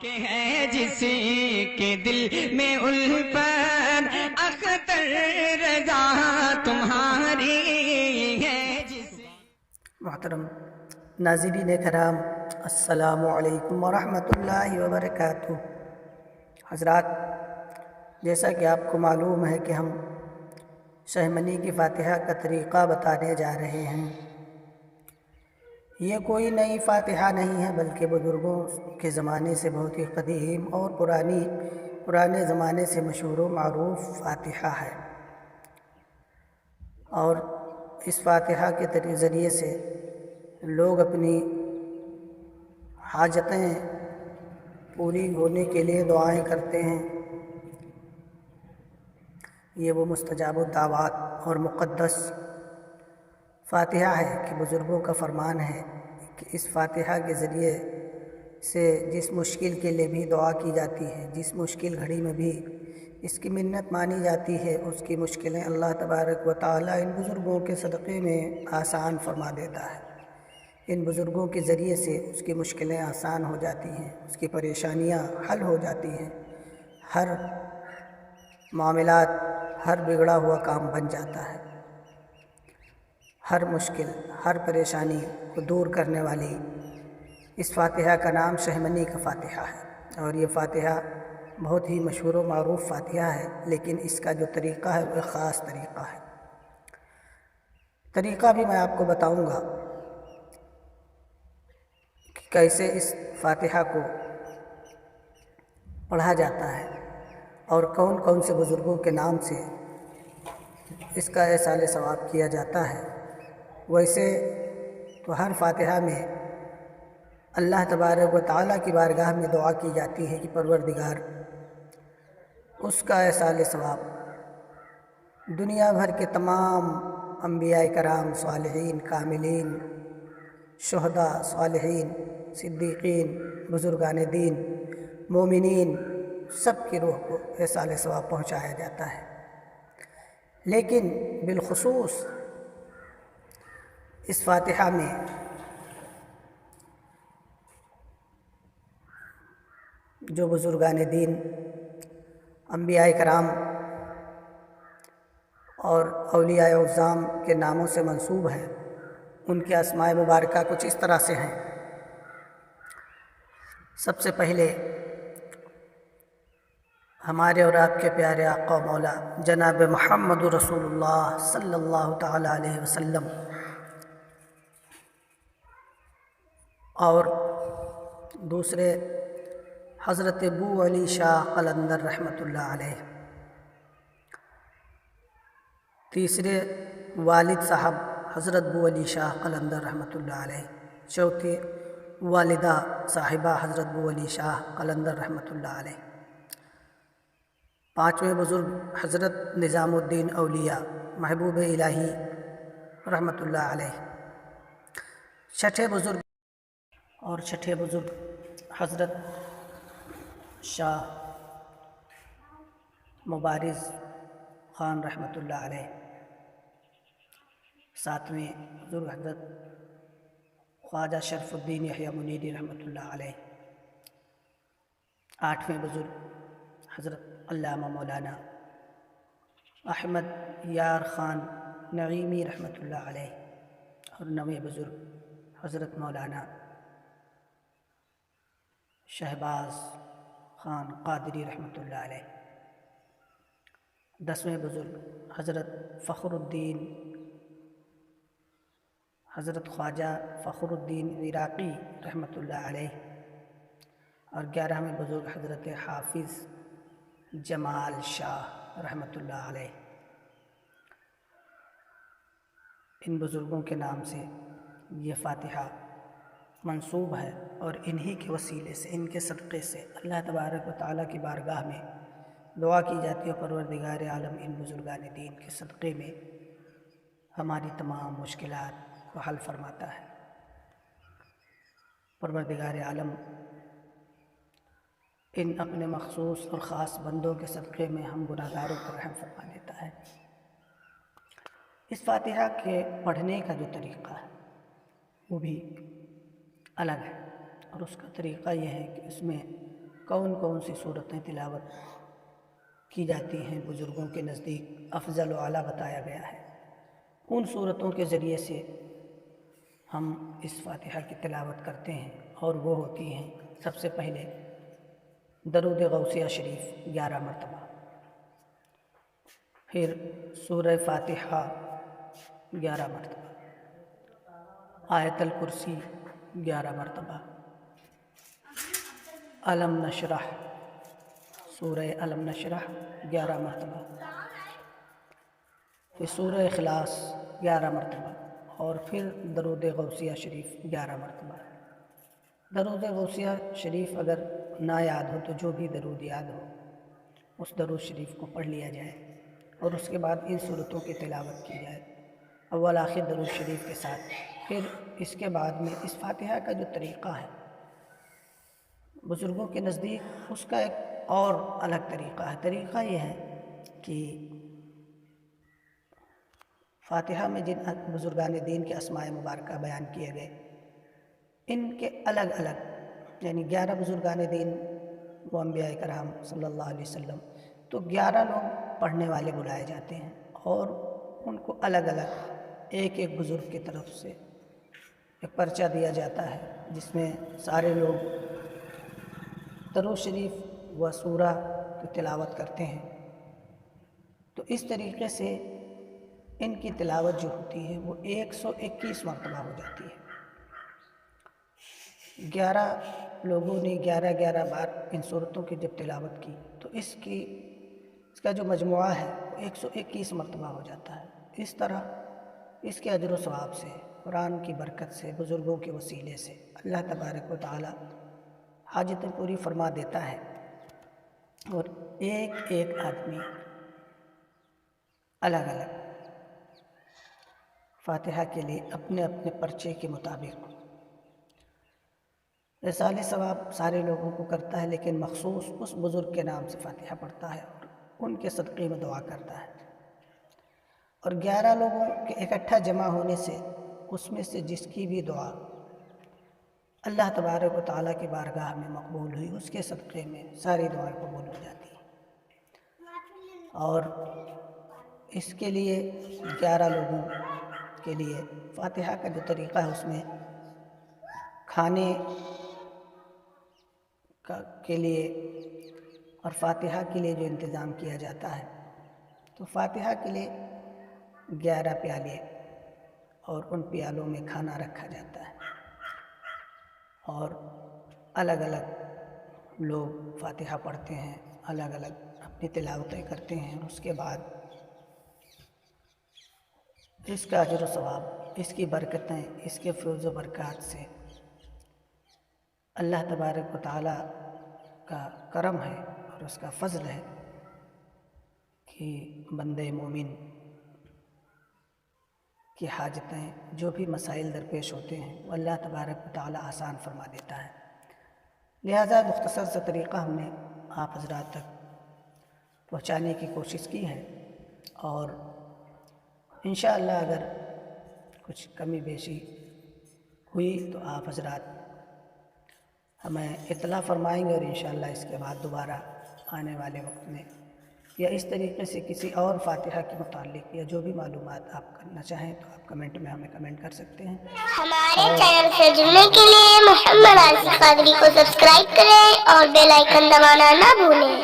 کہ ہے جس کے دل میں الفت اختر رضا تمہاری ہے جس محترم ناظرین کرام، السلام علیکم ورحمۃ اللہ وبرکاتہ۔ حضرات، جیسا کہ آپ کو معلوم ہے کہ ہم شہ منی کی فاتحہ کا طریقہ بتانے جا رہے ہیں۔ یہ کوئی نئی فاتحہ نہیں ہے، بلکہ بزرگوں کے زمانے سے بہت ہی قدیم اور پرانے زمانے سے مشہور و معروف فاتحہ ہے، اور اس فاتحہ کے ذریعے سے لوگ اپنی حاجتیں پوری ہونے کے لیے دعائیں کرتے ہیں۔ یہ وہ مستجاب الدعوات اور مقدس فاتحہ ہے کہ بزرگوں کا فرمان ہے کہ اس فاتحہ کے ذریعے سے جس مشکل کے لیے بھی دعا کی جاتی ہے، جس مشکل گھڑی میں بھی اس کی منت مانی جاتی ہے، اس کی مشکلیں اللہ تبارک و تعالیٰ ان بزرگوں کے صدقے میں آسان فرما دیتا ہے۔ ان بزرگوں کے ذریعے سے اس کی مشکلیں آسان ہو جاتی ہیں، اس کی پریشانیاں حل ہو جاتی ہیں، ہر معاملات، ہر بگڑا ہوا کام بن جاتا ہے۔ ہر مشکل، ہر پریشانی کو دور کرنے والی اس فاتحہ کا نام شہ منی کا فاتحہ ہے، اور یہ فاتحہ بہت ہی مشہور و معروف فاتحہ ہے، لیکن اس کا جو طریقہ ہے وہ ایک خاص طریقہ ہے۔ طریقہ بھی میں آپ کو بتاؤں گا کہ کیسے اس فاتحہ کو پڑھا جاتا ہے اور کون کون سے بزرگوں کے نام سے اس کا احصال ثواب کیا جاتا ہے۔ ویسے تو ہر فاتحہ میں اللہ تبارک و تعالیٰ کی بارگاہ میں دعا کی جاتی ہے کہ پروردگار اس کا احصال ثواب دنیا بھر کے تمام انبیاء کرام، صالحین، کاملین، شہداء، صالحین، صدیقین، بزرگان دین، مومنین، سب کی روح کو احصال ثواب پہنچایا جاتا ہے۔ لیکن بالخصوص اس فاتحہ میں جو بزرگان دین، انبیاء کرام اور اولیاء اعظام کے ناموں سے منسوب ہیں، ان کے اسماء مبارکہ کچھ اس طرح سے ہیں۔ سب سے پہلے ہمارے اور آپ کے پیارے آقا مولا جناب محمد رسول اللہ صلی اللہ تعالیٰ علیہ وسلم، اور دوسرے حضرت بو علی شاہ قلندر رحمۃ اللہ علیہ، تیسرے والد صاحب حضرت بو علی شاہ قلندر رحمۃ اللہ علیہ، چوتھے والدہ صاحبہ حضرت بو علی شاہ قلندر رحمۃ اللہ علیہ، پانچویں بزرگ حضرت نظام الدین اولیاء محبوب الہی رحمۃ اللہ علیہ، چھٹے بزرگ حضرت شاہ مبارز خان رحمۃ اللہ علیہ، ساتویں بزرگ حضرت خواجہ شرف الدین یحییٰ منیری رحمۃ اللہ علیہ، آٹھویں بزرگ حضرت علامہ مولانا احمد یار خان نعیمی رحمۃ اللہ علیہ، اور نویں بزرگ حضرت مولانا شہباز خان قادری رحمۃ اللہ علیہ، دسویں بزرگ حضرت فخر الدین حضرت خواجہ فخر الدین عراقی رحمۃ اللہ علیہ، اور گیارہویں بزرگ حضرت حافظ جمال شاہ رحمۃ اللہ علیہ۔ ان بزرگوں کے نام سے یہ فاتحہ منسوب ہے، اور انہی کے وسیلے سے، ان کے صدقے سے اللہ تبارک و تعالیٰ کی بارگاہ میں دعا کی جاتی ہے، پروردگار عالم ان بزرگان دین کے صدقے میں ہماری تمام مشکلات کو حل فرماتا ہے۔ پروردگار عالم ان اپنے مخصوص اور خاص بندوں کے صدقے میں ہم گناہگاروں پر رحم فرما دیتا ہے۔ اس فاتحہ کے پڑھنے کا جو طریقہ ہے وہ بھی الگ ہے، اور اس کا طریقہ یہ ہے کہ اس میں کون کون سی صورتیں تلاوت کی جاتی ہیں بزرگوں کے نزدیک افضل و اعلیٰ بتایا گیا ہے، ان صورتوں کے ذریعے سے ہم اس فاتحہ کی تلاوت کرتے ہیں، اور وہ ہوتی ہیں سب سے پہلے درود غوثیہ شریف 11 مرتبہ، پھر سورہ فاتحہ 11 مرتبہ، آیت الکرسی 11 مرتبہ، علم نشرح سورہ علم نشرح 11 مرتبہ، پھر سورہ اخلاص 11 مرتبہ، اور پھر درود غوثیہ شریف 11 مرتبہ۔ درود غوثیہ شریف اگر نہ یاد ہو تو جو بھی درود یاد ہو اس درود شریف کو پڑھ لیا جائے، اور اس کے بعد ان صورتوں کی تلاوت کی جائے اول آخر درود شریف کے ساتھ۔ پھر اس کے بعد میں اس فاتحہ کا جو طریقہ ہے بزرگوں کے نزدیک اس کا ایک اور الگ طریقہ ہے۔ طریقہ یہ ہے کہ فاتحہ میں جن بزرگان دین کے اسماء مبارکہ بیان کیے گئے، ان کے الگ الگ، یعنی 11 بزرگان دین وہ انبیاء کرام صلی اللہ علیہ وسلم، تو 11 لوگ پڑھنے والے بلائے جاتے ہیں، اور ان کو الگ الگ ایک ایک بزرگ کی طرف سے ایک پرچہ دیا جاتا ہے، جس میں سارے لوگ درود شریف و سورہ کی تلاوت کرتے ہیں۔ تو اس طریقے سے ان کی تلاوت جو ہوتی ہے وہ 121 مرتبہ ہو جاتی ہے۔ 11 لوگوں نے 11 بار ان صورتوں کی جب تلاوت کی تو اس کا جو مجموعہ ہے وہ 121 مرتبہ ہو جاتا ہے۔ اس طرح اس کے اجر و ثواب سے، قرآن کی برکت سے، بزرگوں کے وسیلے سے اللہ تبارک و تعالی حاجتیں پوری فرما دیتا ہے، اور ایک ایک آدمی الگ الگ فاتحہ کے لیے اپنے اپنے پرچے کے مطابق رسالِ ثواب سارے لوگوں کو کرتا ہے، لیکن مخصوص اس بزرگ کے نام سے فاتحہ پڑھتا ہے اور ان کے صدقے میں دعا کرتا ہے۔ اور 11 لوگوں کے اکٹھا جمع ہونے سے اس میں سے جس کی بھی دعا اللہ تبارک و تعالیٰ کی بارگاہ میں مقبول ہوئی، اس کے صدقے میں ساری دعائیں قبول ہو جاتی ہیں۔ اور اس کے لیے 11 لوگوں کے لیے فاتحہ کا جو طریقہ ہے اس میں کھانے کے لیے اور فاتحہ کے لیے جو انتظام کیا جاتا ہے، تو فاتحہ کے لیے 11 پیالے اور ان پیالوں میں کھانا رکھا جاتا ہے، اور الگ الگ لوگ فاتحہ پڑھتے ہیں، الگ الگ اپنی تلاوتیں کرتے ہیں، اور اس کے بعد اس کا اجر و ثواب، اس کی برکتیں، اس کے فیض و برکات سے اللہ تبارک و تعالیٰ کا کرم ہے اور اس کا فضل ہے کہ بندے مومن کی حاجتیں، جو بھی مسائل درپیش ہوتے ہیں وہ اللہ تبارک و تعالیٰ آسان فرما دیتا ہے۔ لہذا مختصر سا طریقہ ہم نے آپ حضرات تک پہنچانے کی کوشش کی ہے، اور انشاءاللہ اگر کچھ کمی بیشی ہوئی تو آپ حضرات ہمیں اطلاع فرمائیں گے، اور انشاءاللہ اس کے بعد دوبارہ آنے والے وقت میں یا اس طریقے سے کسی اور فاتحہ کے متعلق یا جو بھی معلومات آپ کرنا چاہیں تو آپ کمنٹ میں ہمیں کمنٹ کر سکتے ہیں۔ ہمارے چینل سے جڑنے کے لیے محمد عاصف قادری کو سبسکرائب کریں اور بیل آئیکن دبانا نہ بھولیں۔